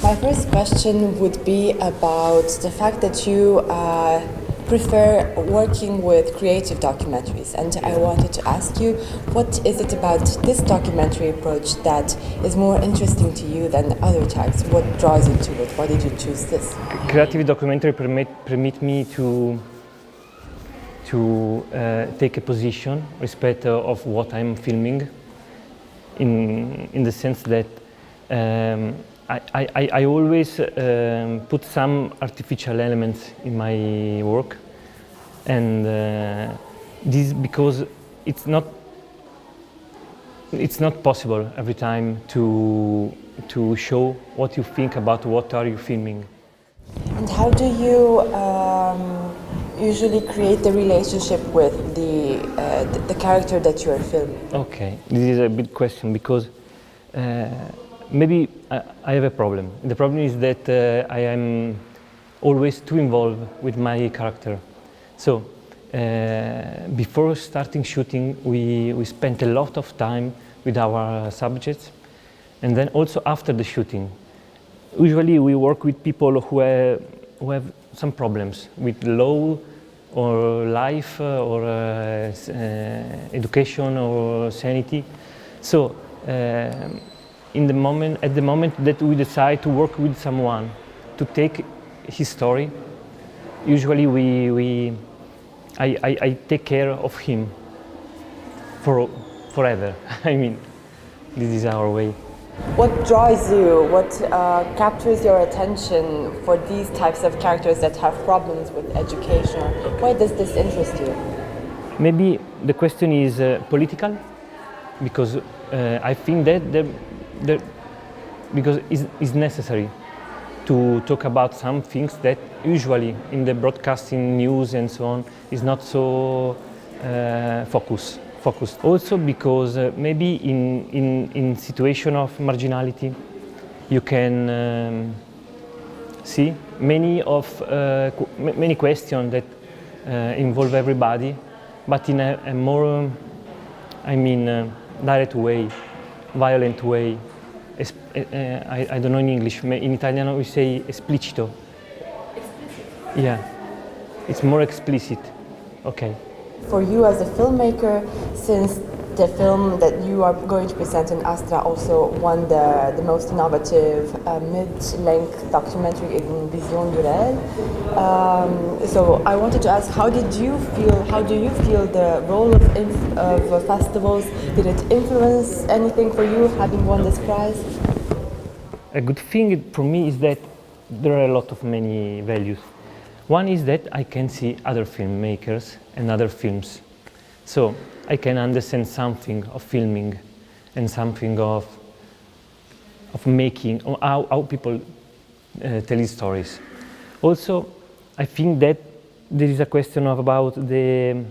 My first question would be about the fact that you prefer working with creative documentaries, and I wanted to ask you, what is it about this documentary approach that is more interesting to you than other types? What draws you to it? Why did you choose this? Creative documentary permit me to take a position respect of what I'm filming, in the sense that I always put some artificial elements in my work, and this because it's not possible every time to show what you think about what are you filming. And how do you usually create the relationship with the character that you are filming? Okay, this is a big question because maybe I have a problem. The problem is that I am always too involved with my character. So before starting shooting, we spent a lot of time with our subjects, and then also after the shooting. Usually we work with people who have some problems with law or life or education or sanity. So at the moment that we decide to work with someone to take his story, usually I take care of him forever. I mean, this is our way. What draws you? What captures your attention for these types of characters that have problems with education? Why does this interest you? Maybe the question is political, because I think that because it's necessary to talk about some things that usually in the broadcasting news and so on is not so focused. Also because maybe in situation of marginality you can see many questions that involve everybody, but in a more, direct way, violent way. I don't know in English. In Italiano we say esplicito. Explicit. Yeah, it's more explicit. Okay. For you as a filmmaker, since the film that you are going to present in Astra also won the most innovative mid-length documentary in Vision du Réel. So I wanted to ask, how do you feel the role of festivals? Did it influence anything for you, having won this prize? A good thing for me is that there are a lot of many values. One is that I can see other filmmakers and other films. So I can understand something of filming and something of making, or how people tell stories. Also, I think that there is a question about the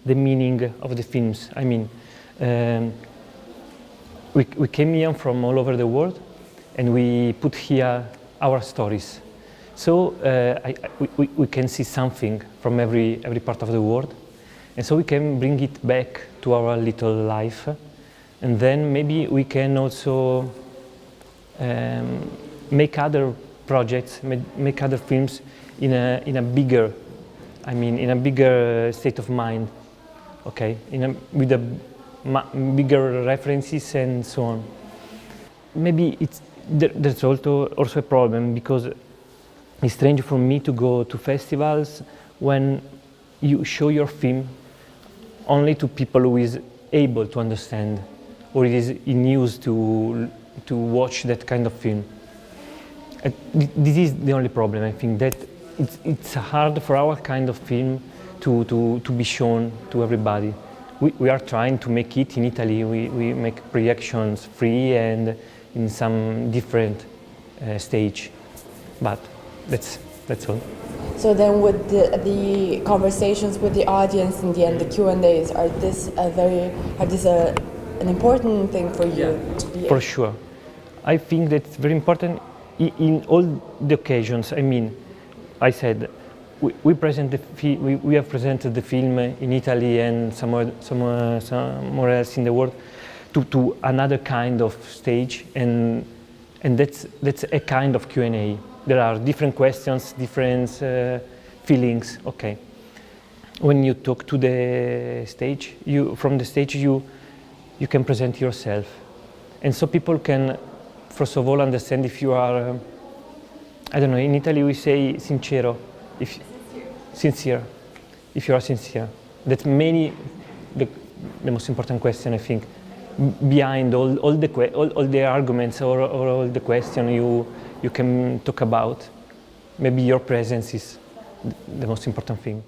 meaning of the films. I mean, we came here from all over the world, and we put here our stories. So we can see something from every part of the world, and so we can bring it back to our little life, and then maybe we can also make other projects, make other films in a bigger, in a bigger state of mind, okay, with bigger references and so on. Maybe there's also a problem because it's strange for me to go to festivals when you show your film only to people who is able to understand or is in use to watch that kind of film. This is the only problem. I think that it's hard for our kind of film to be shown to everybody. We are trying to make it in Italy. We make projections free and in some different stage, but that's all. So then, with the conversations with the audience in the end, the Q&As, are this an important thing for you to be? For sure, I think that's very important in all the occasions. I mean, I said we have presented the film in Italy and somewhere else in the world to another kind of stage, and And that's a kind of Q&A. There are different questions, different feelings. Okay. When you talk to the stage, from the stage you can present yourself, and so people can, first of all, understand if you are. I don't know. In Italy we say sincero, if sincere, if you are sincere. That's the most important question, I think, behind all the arguments or all the question you can talk about. Maybe your presence is the most important thing.